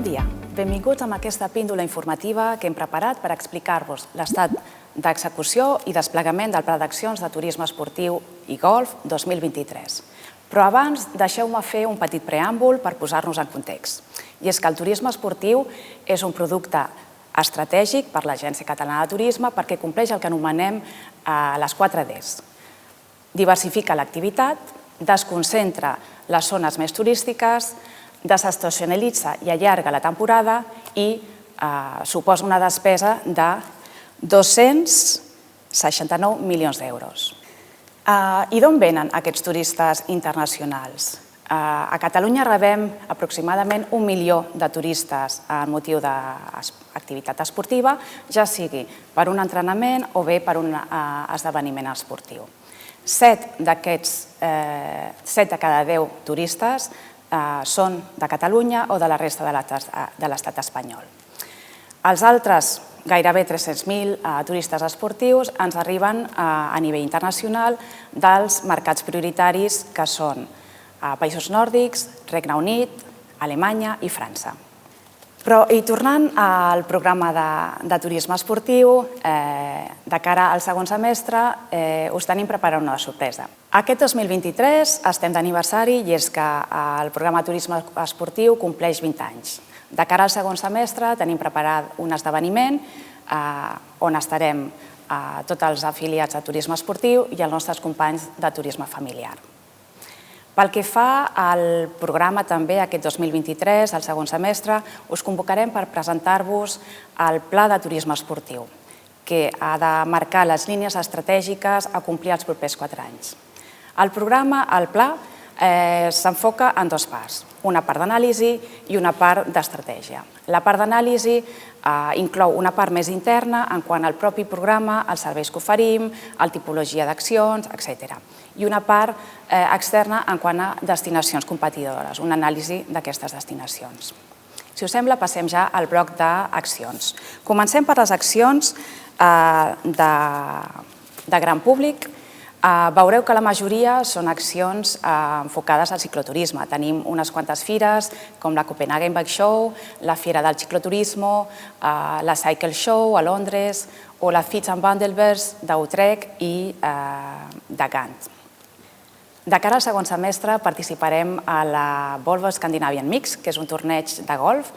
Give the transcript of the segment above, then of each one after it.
dia, benvinguts a aquesta píndola informativa que hem preparat per explicar-vos l'estat d'execució i desplegament del Pla d'Accions de Turisme Esportiu i Golf 2023. Però abans deixeu-me fer un petit preàmbul per posar-nos en context. I és que el turisme esportiu és un producte estratègic per l'Agència Catalana de Turisme perquè compleix el que anomenem les 4 Ds. Diversifica l'activitat, desconcentra les zones més turístiques, desestacionalitza i allarga la temporada i suposa una despesa de 269 milions d'euros. I d'on venen aquests turistes internacionals? A Catalunya rebem aproximadament 1 milió de turistes amb motiu d'activitat esportiva, ja sigui per un entrenament o bé per un esdeveniment esportiu. 7 de cada 10 turistes són de Catalunya o de la resta de l'estat espanyol. Els altres gairebé 300.000 turistes esportius ens arriben a nivell internacional dels mercats prioritaris que són països nòrdics, Regne Unit, Alemanya i França. I tornant al programa de turisme esportiu, de cara al segon semestre us tenim preparada una sorpresa. Aquest 2023 estem d'aniversari i és que el programa de turisme esportiu compleix 20 anys. De cara al segon semestre tenim preparat un esdeveniment on estarem tots els afiliats de turisme esportiu i els nostres companys de turisme familiar. Pel que fa al programa també aquest 2023, al segon semestre, us convocarem per presentar-vos el Pla de Turisme Esportiu, que ha de marcar les línies estratègiques a complir els propers 4 anys. El programa, el pla, s'enfoca en 2 parts, una part d'anàlisi i una part d'estratègia. La part d'anàlisi inclou una part més interna en quant al propi programa, els serveis que oferim, la tipologia d'accions, etc. I una part externa en quant a destinacions competidores, una anàlisi d'aquestes destinacions. Si us sembla, passem ja al bloc d'accions. Comencem per les accions de gran públic. Veureu que la majoria són accions enfocades al cicloturisme. Tenim unes quantes fires, com la Copenhagen Bike Show, la Fiera del Cicloturismo, la Cycle Show a Londres o la Fits and Wanderers d'Utrecht i de Gant. De cara al segon semestre participarem a la Volvo Scandinavian Mix, que és un torneig de golf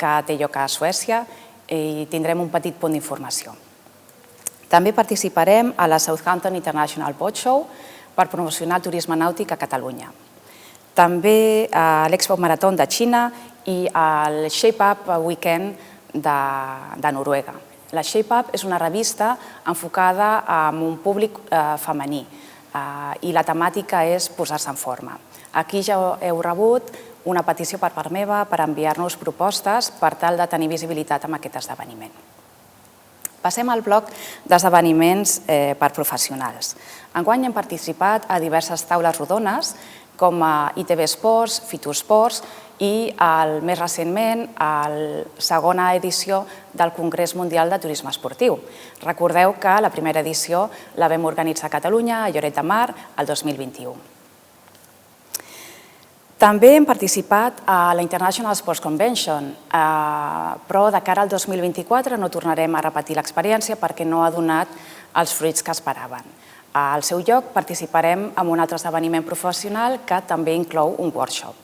que té lloc a Suècia i tindrem un petit punt d'informació. També participarem a la Southampton International Boat Show per promocionar el turisme nàutic a Catalunya. També a l'Expo Marató de Xina i al Shape Up Weekend de Noruega. La Shape Up és una revista enfocada en un públic femení i la temàtica és posar-se en forma. Aquí ja heu rebut una petició per part meva per enviar-nos propostes per tal de tenir visibilitat en aquest esdeveniment. Passem al bloc d'esdeveniments per professionals. Enguany hem participat a diverses taules rodones com ITV Sports, Fitosports i més recentment a la segona edició del Congrés Mundial de Turisme Esportiu. Recordeu que la primera edició la vam organitzar a Catalunya, a Lloret de Mar, el 2021. També hem participat a la International Sports Convention, però de cara al 2024 no tornarem a repetir l'experiència perquè no ha donat els fruits que esperaven. Al seu lloc participarem en un altre esdeveniment professional que també inclou un workshop.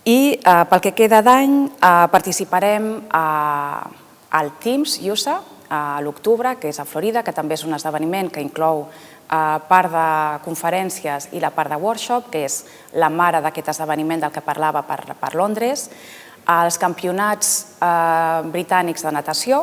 I pel que queda d'any participarem al Teams USA a l'octubre, que és a Florida, que també és un esdeveniment que inclou part de conferències i la part de workshop, que és la mare d'aquest esdeveniment del que parlava per Londres, els campionats britànics de natació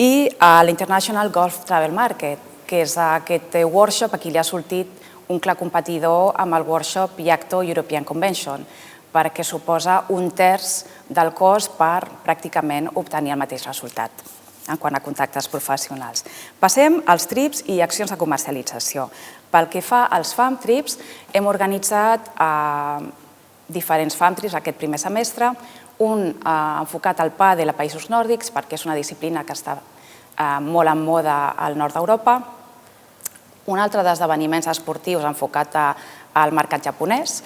i l'International Golf Travel Market, que és aquest workshop a qui li ha sortit un clar competidor amb el workshop IACTO European Convention, perquè suposa 1/3 del cost per pràcticament obtenir el mateix resultat en quant a contactes professionals. Passem als trips i accions de comercialització. Pel que fa als farm trips, hem organitzat diferents farm trips aquest primer semestre, un enfocat al pàdel a països nòrdics, perquè és una disciplina que està molt en moda al nord d'Europa, un altre d'esdeveniments esportius enfocat al mercat japonès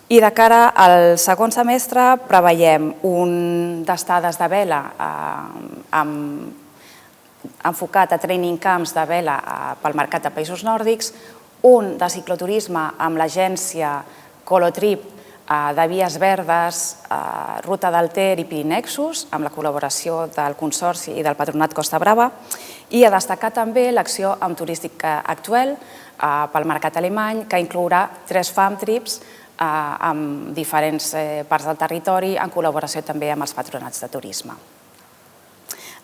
I de cara al segon semestre preveiem un d'estades de vela enfocat a training camps de vela pel mercat de països nòrdics, un de cicloturisme amb l'agència Colotrip de Vies Verdes, Ruta del Ter i Pirinexus, amb la col·laboració del Consorci i del Patronat Costa Brava, i a destacar també l'acció amb Turístic Actuel pel mercat alemany, que inclourà 3 farm trips en diferents parts del territori, en col·laboració també amb els patronats de turisme.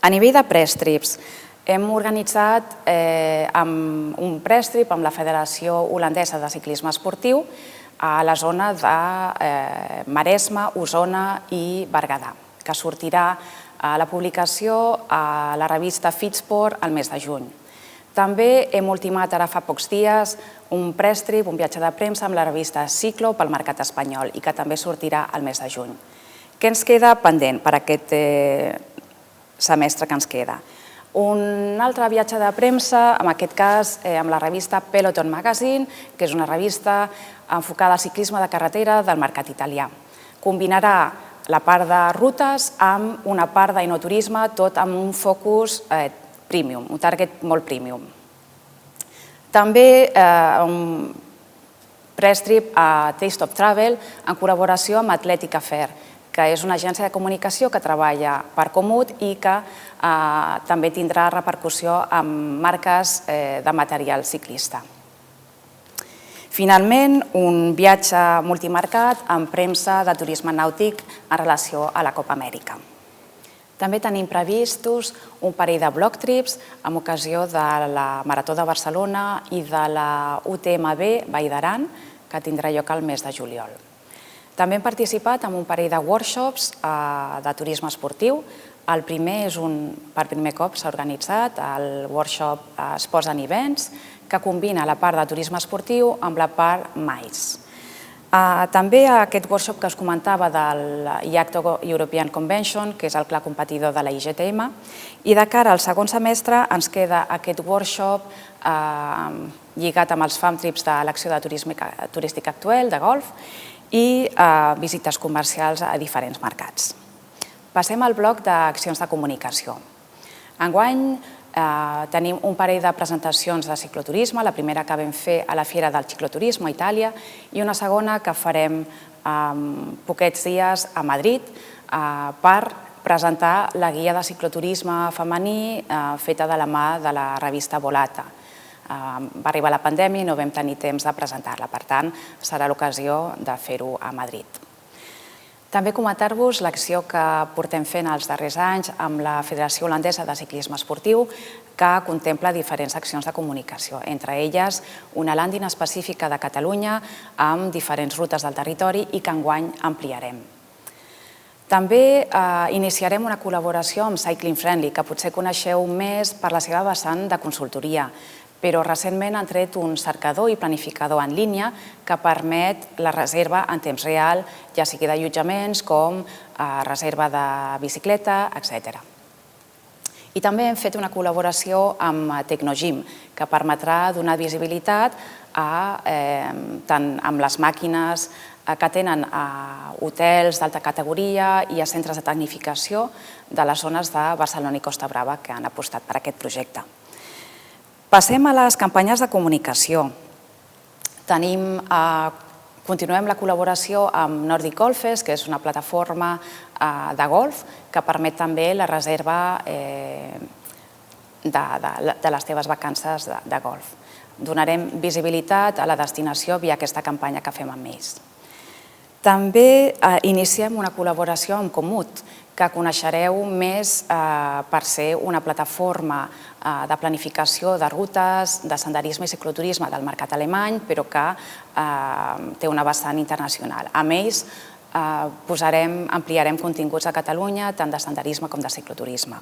A nivell de press trips, hem organitzat un press trip amb la Federació Holandesa de Ciclisme Esportiu a la zona de Maresme, Osona i Berguedà, que sortirà a la publicació a la revista Fitsport el mes de juny. També hem ultimat ara fa pocs dies un press trip, un viatge de premsa amb la revista Ciclo pel mercat espanyol i que també sortirà el mes de juny. Què ens queda pendent per aquest semestre que ens queda? Un altre viatge de premsa, en aquest cas amb la revista Peloton Magazine, que és una revista enfocada al ciclisme de carretera del mercat italià. Combinarà la part de rutes amb una part d'enoturisme, tot amb un focus premium, un target molt premium. També un press trip a Taste of Travel en col·laboració amb Athletic Affair, que és una agència de comunicació que treballa per Komoot i que també tindrà repercussió amb marques de material ciclista. Finalment, un viatge multimercat amb premsa de turisme nàutic en relació a la Copa Amèrica. També tenim previstos un parell de block trips amb ocasió de la Marató de Barcelona i de la UTMB Vall d'Aran, que tindrà lloc al mes de juliol. També hem participat en un parell de workshops de turisme esportiu. El primer és per primer cop s'ha organitzat, el workshop Sports and Events, que combina la part de turisme esportiu amb la part MICE. També aquest workshop que us comentava del IACTO European Convention, que és el clar competidor de la IGTM, i de cara al segon semestre ens queda aquest workshop lligat amb els farm trips de l'acció de Turístic Actuel, de golf, i visites comercials a diferents mercats. Passem al bloc d'accions de comunicació. Enguany tenim un parell de presentacions de cicloturisme, la primera que vam fer a la Fiera del Cicloturisme a Itàlia i una segona que farem poquets dies a Madrid per presentar la guia de cicloturisme femení feta de la mà de la revista Volata. Va arribar la pandèmia i no vam tenir temps de presentar-la, per tant, serà l'ocasió de fer-ho a Madrid. També comentar-vos l'acció que portem fent els darrers anys amb la Federació Holandesa de Ciclisme Esportiu, que contempla diferents accions de comunicació, entre elles una landing específica de Catalunya amb diferents rutes del territori i que enguany ampliarem. També iniciarem una col·laboració amb Cycling Friendly, que potser coneixeu més per la seva vessant de consultoria, però recentment han tret un cercador i planificador en línia que permet la reserva en temps real, ja sigui d'allotjaments com reserva de bicicleta, etc. I també hem fet una col·laboració amb Tecnogym, que permetrà donar visibilitat tant amb les màquines que tenen a hotels d'alta categoria i a centres de tecnificació de les zones de Barcelona i Costa Brava que han apostat per aquest projecte. Passem a les campanyes de comunicació. Continuem la col·laboració amb Nordic Golfes, que és una plataforma de golf que permet també la reserva de les teves vacances de golf. Donarem visibilitat a la destinació via aquesta campanya que fem amb ells. També iniciem una col·laboració amb Komoot, que coneixereu més per ser una plataforma de planificació de rutes, de senderisme i cicloturisme del mercat alemany, però que té una vessant internacional. Amb ells ampliarem continguts a Catalunya, tant de senderisme com de cicloturisme.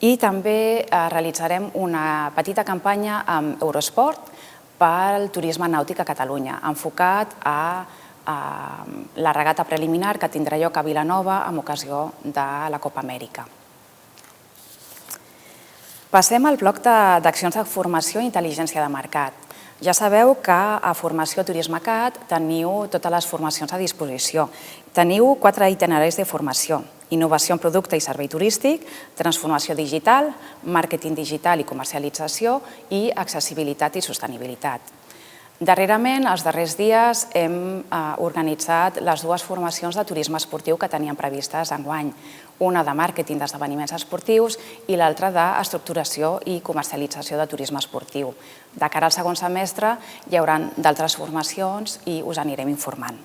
I també realitzarem una petita campanya amb Eurosport pel turisme nàutic a Catalunya, enfocat a la regata preliminar que tindrà lloc a Vilanova amb ocasió de la Copa Amèrica. Passem al bloc d'accions de formació i intel·ligència de mercat. Ja sabeu que a Formació Turisme.cat teniu totes les formacions a disposició. Teniu 4 itineraris de formació: innovació en producte i servei turístic, transformació digital, màrqueting digital i comercialització i accessibilitat i sostenibilitat. Darrerament, els darrers dies, hem organitzat les 2 formacions de turisme esportiu que teníem previstes enguany, una de màrqueting d'esdeveniments esportius i l'altra d'estructuració i comercialització de turisme esportiu. De cara al segon semestre hi haurà d'altres formacions i us anirem informant.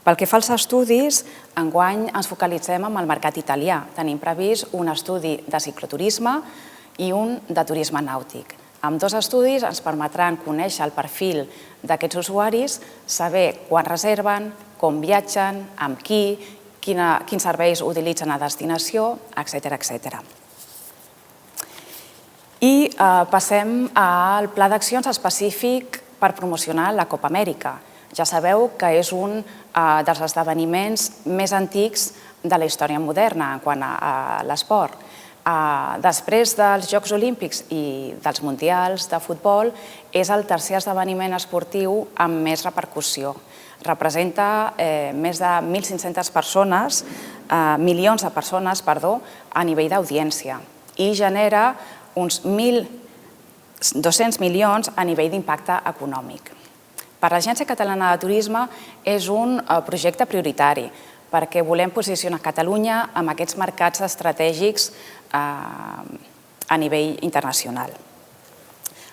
Pel que fa als estudis, enguany ens focalitzem en el mercat italià. Tenim previst un estudi de cicloturisme i un de turisme nàutic. Ambdós estudis ens permetran conèixer el perfil d'aquests usuaris, saber quan reserven, com viatgen, amb qui, quins serveis utilitzen a destinació, etc. I passem al pla d'accions específic per promocionar la Copa Amèrica. Ja sabeu que és un dels esdeveniments més antics de la història moderna en quant a l'esport. Després dels Jocs Olímpics i dels Mundials de futbol, és el tercer esdeveniment esportiu amb més repercussió. Representa més de 1.500 persones, milions de persones, a nivell d'audiència i genera uns 1.200 milions a nivell d'impacte econòmic. Per l'Agència Catalana de Turisme és un projecte prioritari perquè volem posicionar Catalunya en aquests mercats estratègics a nivell internacional.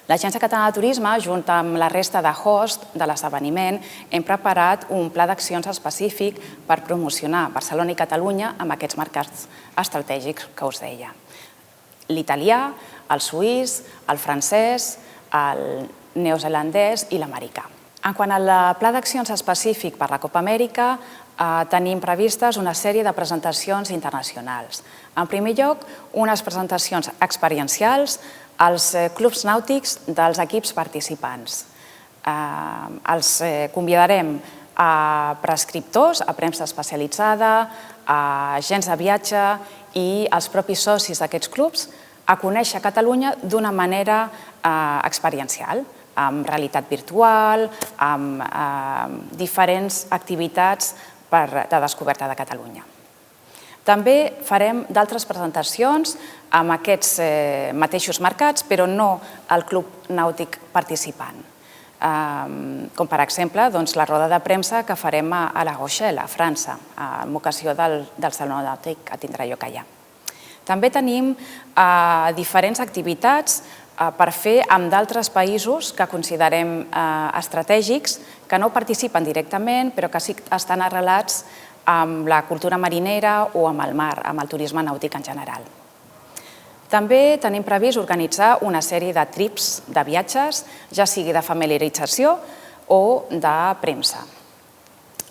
L'Agència Catalana de Turisme, junt amb la resta de host de l'esdeveniment, hem preparat un pla d'accions específic per promocionar Barcelona i Catalunya en aquests mercats estratègics que us deia. L'italià, el suís, el francès, el neozelandès i l'americà. En quant al pla d'accions específic per la Copa Amèrica, tenim previstes una sèrie de presentacions internacionals. En primer lloc, unes presentacions experiencials als clubs nàutics dels equips participants. Els convidarem a prescriptors, a premsa especialitzada, a agents de viatge i als propis socis d'aquests clubs a conèixer Catalunya d'una manera experiencial, amb realitat virtual, amb diferents activitats de descoberta de Catalunya. També farem d'altres presentacions amb aquests mateixos mercats, però no al club nàutic participant. Com per exemple la roda de premsa que farem a La Rochelle, a França, amb ocasió del Saló Nàutic que tindrà lloc allà. També tenim diferents activitats per fer amb d'altres països que considerem estratègics, que no participen directament, però que sí que estan arrelats amb la cultura marinera o amb el mar, amb el turisme nàutic en general. També tenim previst organitzar una sèrie de trips de viatges, ja sigui de familiarització o de premsa,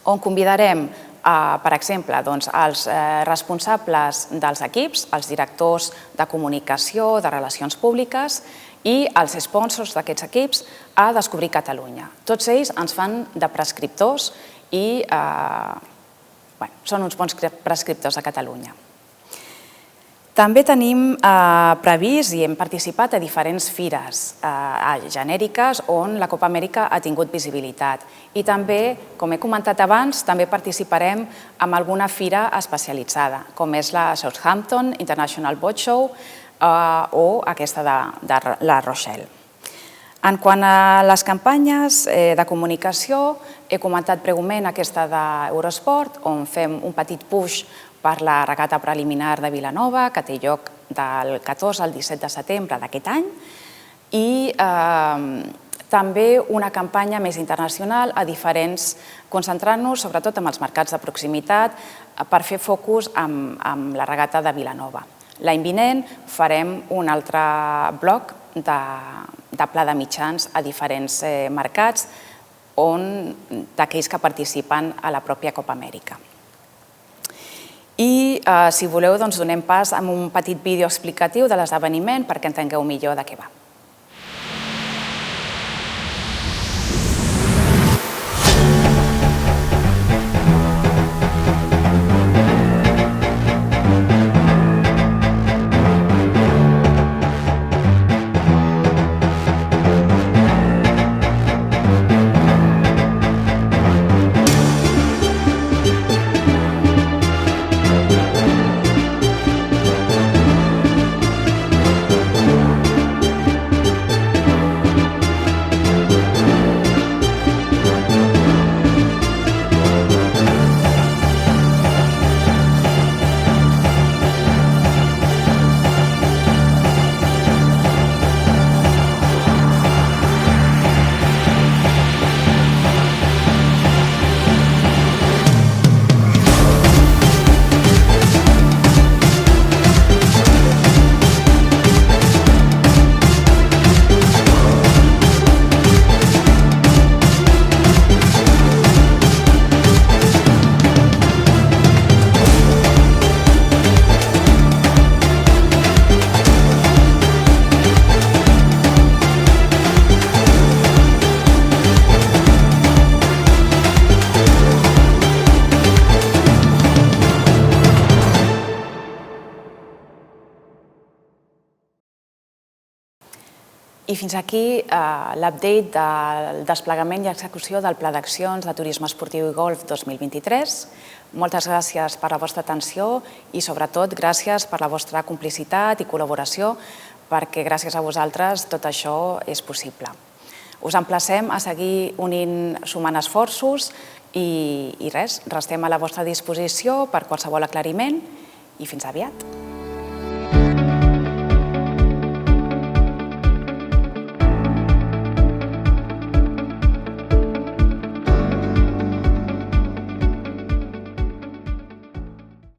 on convidarem, per exemple, els responsables dels equips, els directors de comunicació, de relacions públiques i els sponsors d'aquests equips a descobrir Catalunya. Tots ells ens fan de prescriptors i són uns bons prescriptors de Catalunya. També tenim previst i hem participat a diferents fires genèriques on la Copa Amèrica ha tingut visibilitat. I també, com he comentat abans, també participarem en alguna fira especialitzada, com és la Southampton International Boat Show o aquesta de La Rochelle. En quant a les campanyes de comunicació, he comentat breument aquesta d'Eurosport, on fem un petit push per la regata preliminar de Vilanova, que té lloc del 14 al 17 de setembre d'aquest any, i també una campanya més internacional concentrant-nos sobretot en els mercats de proximitat per fer focus amb la regata de Vilanova. L'any vinent farem un altre bloc de pla de mitjans a diferents mercats d'aquells que participen a la pròpia Copa Amèrica. I, si voleu, donem pas a un petit vídeo explicatiu de l'esdeveniment perquè entengueu millor de què va. I fins aquí l'update del desplegament i execució del Pla d'Accions de Turisme Esportiu i Golf 2023. Moltes gràcies per la vostra atenció i, sobretot, gràcies per la vostra complicitat i col·laboració, perquè gràcies a vosaltres tot això és possible. Us emplacem a seguir sumant esforços i res, restem a la vostra disposició per qualsevol aclariment i fins aviat.